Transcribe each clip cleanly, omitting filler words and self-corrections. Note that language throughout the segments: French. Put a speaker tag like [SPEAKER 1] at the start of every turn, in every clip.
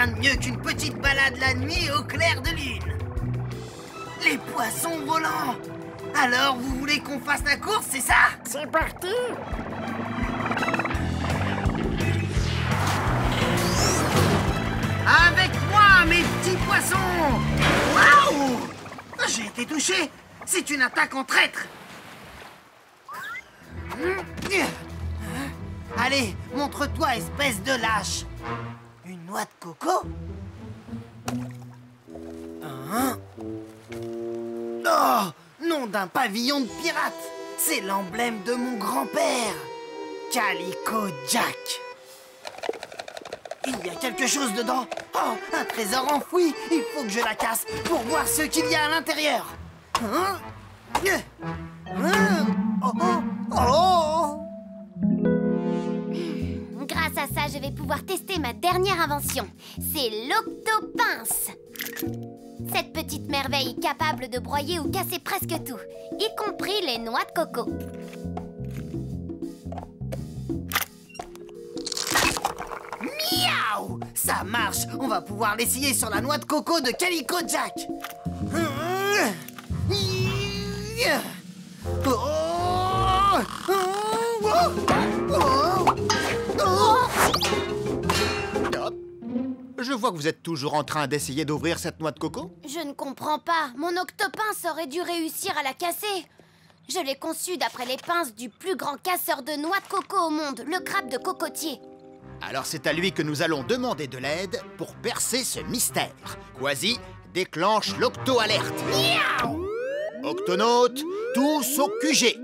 [SPEAKER 1] rien de mieux qu'une petite balade la nuit au clair de lune. Les poissons volants. Alors, vous voulez qu'on fasse la course, c'est ça?
[SPEAKER 2] C'est parti!
[SPEAKER 1] Avec moi, mes petits poissons! Waouh! J'ai été touché. C'est une attaque en traître. Allez, montre-toi, espèce de lâche. Une noix de coco? Hein? Oh! Nom d'un pavillon de pirate! C'est l'emblème de mon grand-père, Calico Jack. Il y a quelque chose dedans. Oh, un trésor enfoui. Il faut que je la casse pour voir ce qu'il y a à l'intérieur. Hein? Oh, oh, oh.
[SPEAKER 3] Grâce à ça, je vais pouvoir tester ma dernière invention. C'est l'octopince. Cette petite merveille capable de broyer ou casser presque tout, y compris les noix de coco.
[SPEAKER 1] Miaou! Ça marche. On va pouvoir l'essayer sur la noix de coco de Calico Jack.
[SPEAKER 4] Je vois que vous êtes toujours en train d'essayer d'ouvrir cette noix de coco.
[SPEAKER 3] Je ne comprends pas. Mon octopince aurait dû réussir à la casser. Je l'ai conçu d'après les pinces du plus grand casseur de noix de coco au monde, le crabe de cocotier.
[SPEAKER 4] Alors c'est à lui que nous allons demander de l'aide pour percer ce mystère. Quasi, déclenche l'octo-alerte.
[SPEAKER 3] Miaou!
[SPEAKER 4] Octonautes, tous au QG.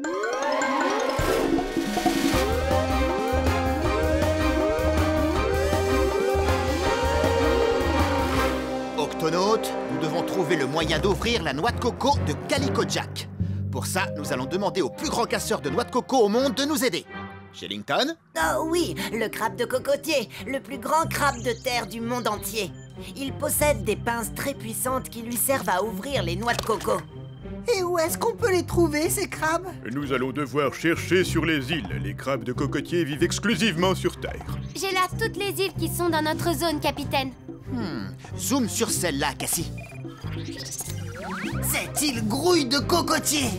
[SPEAKER 4] Octonautes, nous devons trouver le moyen d'ouvrir la noix de coco de Calico Jack. Pour ça, nous allons demander au plus grand casseur de noix de coco au monde de nous aider. Shellington?
[SPEAKER 5] Oh oui, le crabe de cocotier, le plus grand crabe de terre du monde entier. Il possède des pinces très puissantes qui lui servent à ouvrir les noix de coco.
[SPEAKER 1] Et où est-ce qu'on peut les trouver, ces crabes?
[SPEAKER 6] Nous allons devoir chercher sur les îles. Les crabes de cocotier vivent exclusivement sur Terre.
[SPEAKER 3] J'ai là toutes les îles qui sont dans notre zone, capitaine.
[SPEAKER 4] Zoom sur celle-là, Cassie.
[SPEAKER 1] Cette île grouille de cocotiers.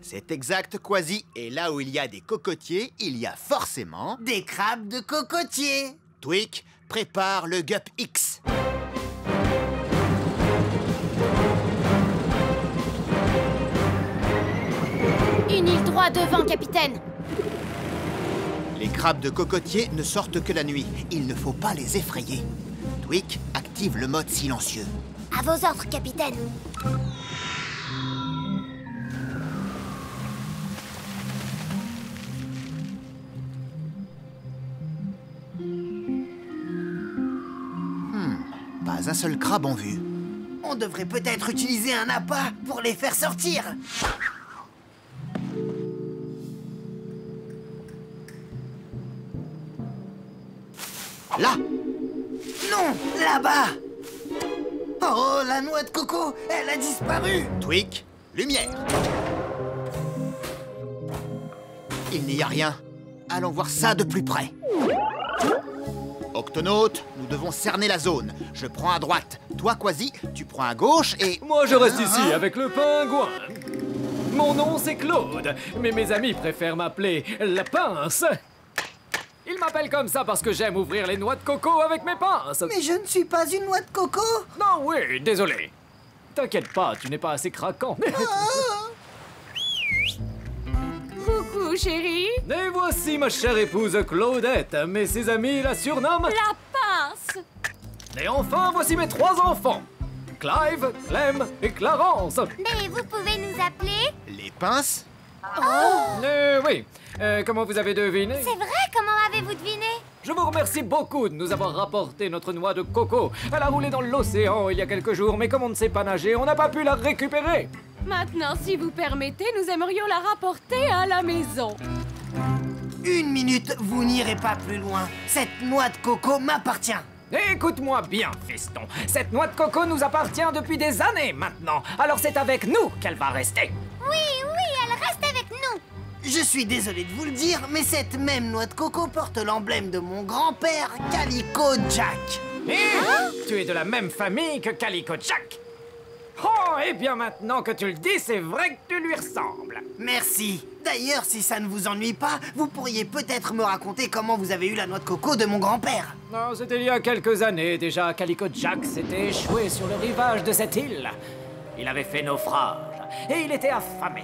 [SPEAKER 4] C'est exact, Quasi. Et là où il y a des cocotiers, il y a forcément...
[SPEAKER 1] Des crabes de cocotiers.
[SPEAKER 4] Tweak, prépare le Gup X.
[SPEAKER 3] Une île droit devant, capitaine.
[SPEAKER 4] Les crabes de cocotier ne sortent que la nuit. Il ne faut pas les effrayer. Tweak, active le mode silencieux.
[SPEAKER 3] À vos ordres, capitaine.
[SPEAKER 4] Pas un seul crabe en vue.
[SPEAKER 1] On devrait peut-être utiliser un appât pour les faire sortir.
[SPEAKER 4] Là!
[SPEAKER 1] Non, là-bas. Oh, la noix de coco, elle a disparu.
[SPEAKER 4] Tweak, lumière. Il n'y a rien. Allons voir ça de plus près. Octonautes, nous devons cerner la zone. Je prends à droite. Toi, Quasi, tu prends à gauche et...
[SPEAKER 7] Moi, je reste ici avec le pingouin. Mon nom, c'est Claude, mais mes amis préfèrent m'appeler la pince. Ils m'appellent comme ça parce que j'aime ouvrir les noix de coco avec mes pinces.
[SPEAKER 1] Mais je ne suis pas une noix de coco.
[SPEAKER 7] Non, oui, désolé. T'inquiète pas, tu n'es pas assez craquant.
[SPEAKER 8] Coucou, chérie.
[SPEAKER 7] Et voici ma chère épouse Claudette, mais ses amis la surnomment...
[SPEAKER 8] La pince.
[SPEAKER 7] Et enfin, voici mes 3 enfants. Clive, Clem et Clarence.
[SPEAKER 3] Mais vous pouvez nous appeler?
[SPEAKER 4] Les pinces?
[SPEAKER 7] Oui. Comment vous avez deviné?
[SPEAKER 3] C'est vrai? Comment avez-vous deviné?
[SPEAKER 7] Je vous remercie beaucoup de nous avoir rapporté notre noix de coco. Elle a roulé dans l'océan il y a quelques jours, mais comme on ne sait pas nager, on n'a pas pu la récupérer.
[SPEAKER 8] Maintenant, si vous permettez, nous aimerions la rapporter à la maison.
[SPEAKER 1] Une minute, vous n'irez pas plus loin. Cette noix de coco m'appartient.
[SPEAKER 7] Écoute-moi bien, fiston. Cette noix de coco nous appartient depuis des années maintenant. Alors c'est avec nous qu'elle va rester.
[SPEAKER 3] Oui, elle reste avec nous.
[SPEAKER 1] Je suis désolé de vous le dire, mais cette même noix de coco porte l'emblème de mon grand-père, Calico Jack.
[SPEAKER 7] Tu es de la même famille que Calico Jack. Oh, et bien maintenant que tu le dis, c'est vrai que tu lui ressembles.
[SPEAKER 1] Merci. D'ailleurs, si ça ne vous ennuie pas, vous pourriez peut-être me raconter comment vous avez eu la noix de coco de mon grand-père.
[SPEAKER 7] Non, c'était il y a quelques années déjà. Calico Jack s'était échoué sur le rivage de cette île. Il avait fait naufrage et il était affamé.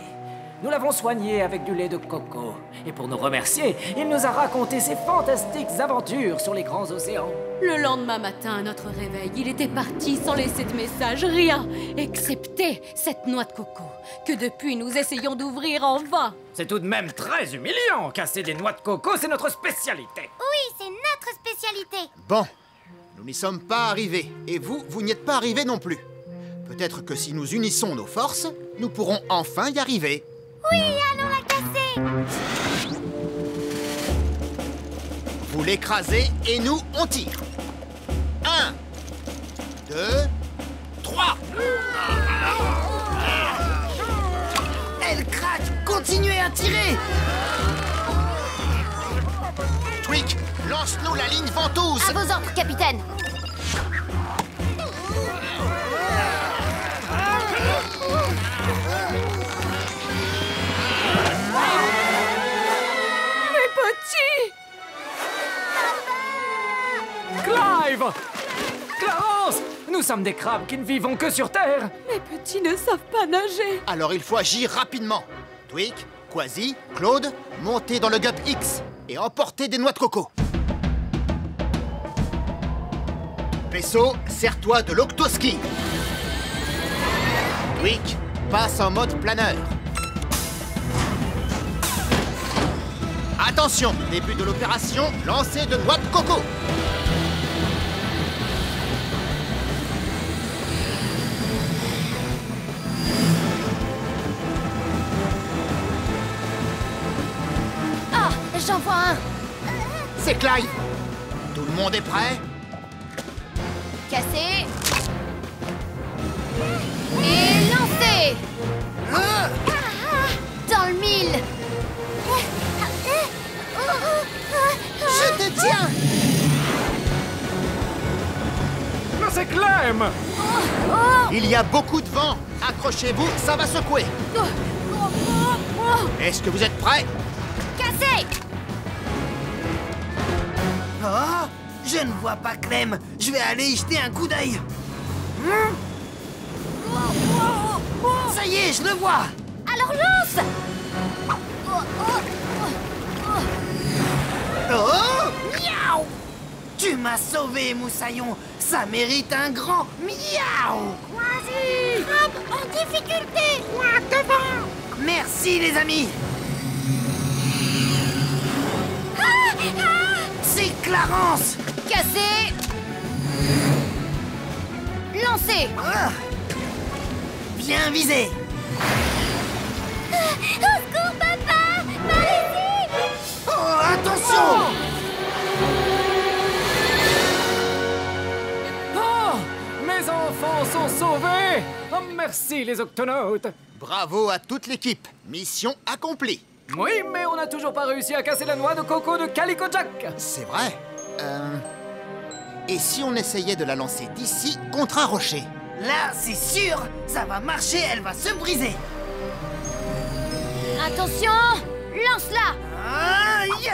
[SPEAKER 7] Nous l'avons soigné avec du lait de coco. Et pour nous remercier, il nous a raconté ses fantastiques aventures sur les grands océans.
[SPEAKER 8] Le lendemain matin, à notre réveil, il était parti sans laisser de message, rien, excepté cette noix de coco, que depuis nous essayons d'ouvrir en vain.
[SPEAKER 7] C'est tout de même très humiliant. Casser des noix de coco, c'est notre spécialité.
[SPEAKER 3] Oui, c'est notre spécialité.
[SPEAKER 4] Bon, nous n'y sommes pas arrivés. Et vous, vous n'y êtes pas arrivés non plus. Peut-être que si nous unissons nos forces, nous pourrons enfin y arriver.
[SPEAKER 3] Oui, allons la casser.
[SPEAKER 4] Vous l'écrasez et nous, on tire. 1, 2, 3.
[SPEAKER 1] Elle craque. Continuez à tirer.
[SPEAKER 4] Tweak, lance-nous la ligne ventouse.
[SPEAKER 3] À vos ordres, capitaine.
[SPEAKER 7] Clive! Clarence! Nous sommes des crabes qui ne vivons que sur Terre.
[SPEAKER 8] Mes petits ne savent pas nager.
[SPEAKER 4] Alors il faut agir rapidement. Tweak, Quasi, Claude, montez dans le Gup X et emportez des noix de coco. Pesso, sers-toi de l'octoski. Tweak, passe en mode planeur. Attention, début de l'opération, lancer de noix de coco.
[SPEAKER 3] J'en vois un.
[SPEAKER 4] C'est Clive. Tout le monde est prêt?
[SPEAKER 3] Cassé. Et lancé. Dans le mille.
[SPEAKER 1] Je te tiens.
[SPEAKER 7] Là, c'est Clem!
[SPEAKER 4] Il y a beaucoup de vent. Accrochez-vous, ça va secouer. Est-ce que vous êtes prêts?
[SPEAKER 3] Cassé.
[SPEAKER 1] Oh, je ne vois pas Clem. Je vais aller y jeter un coup d'œil. Ça y est, je le vois.
[SPEAKER 3] Alors lance.
[SPEAKER 1] Oh, miaou. Tu m'as sauvé, Moussaillon. Ça mérite un grand miaou.
[SPEAKER 3] Vas-y. Crabe en difficulté. Devant.
[SPEAKER 1] Merci, les amis. C'est Clarence.
[SPEAKER 3] Cassé. Lancé.
[SPEAKER 1] Bien visé.
[SPEAKER 3] Au secours, papa. Par ici.
[SPEAKER 1] Oh, attention.
[SPEAKER 7] Oh! Mes enfants sont sauvés! Oh, merci, les octonautes!
[SPEAKER 4] Bravo à toute l'équipe. Mission accomplie.
[SPEAKER 7] Oui, mais on n'a toujours pas réussi à casser la noix de coco de Calico Jack!
[SPEAKER 4] C'est vrai. Et si on essayait de la lancer d'ici contre un rocher?
[SPEAKER 1] Là, c'est sûr. Ça va marcher, elle va se briser.
[SPEAKER 3] Attention. Lance-la.
[SPEAKER 1] Aïe.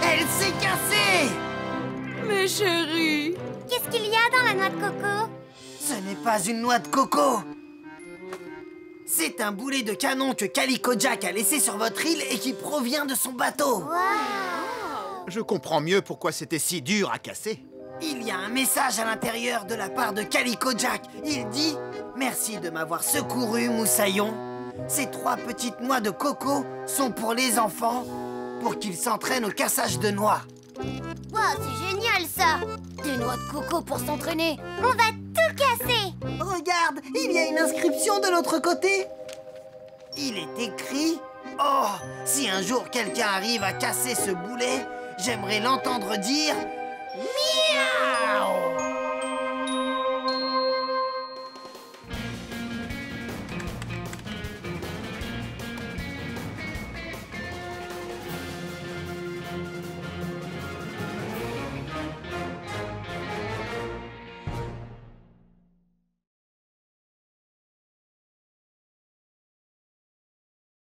[SPEAKER 1] Elle s'est cassée.
[SPEAKER 8] Mes chéris.
[SPEAKER 3] Qu'est-ce qu'il y a dans la noix de coco?
[SPEAKER 1] Ce n'est pas une noix de coco. C'est un boulet de canon que Calico Jack a laissé sur votre île et qui provient de son bateau.
[SPEAKER 4] Je comprends mieux pourquoi c'était si dur à casser.
[SPEAKER 1] Il y a un message à l'intérieur de la part de Calico Jack. Il dit « Merci de m'avoir secouru, Moussaillon. Ces 3 petites noix de coco sont pour les enfants, pour qu'ils s'entraînent au cassage de noix. »
[SPEAKER 3] Wow, c'est génial ça. Des noix de coco pour s'entraîner. On va tout casser.
[SPEAKER 1] Regarde, il y a une inscription de l'autre côté. Il est écrit « Oh, si un jour quelqu'un arrive à casser ce boulet, j'aimerais l'entendre dire «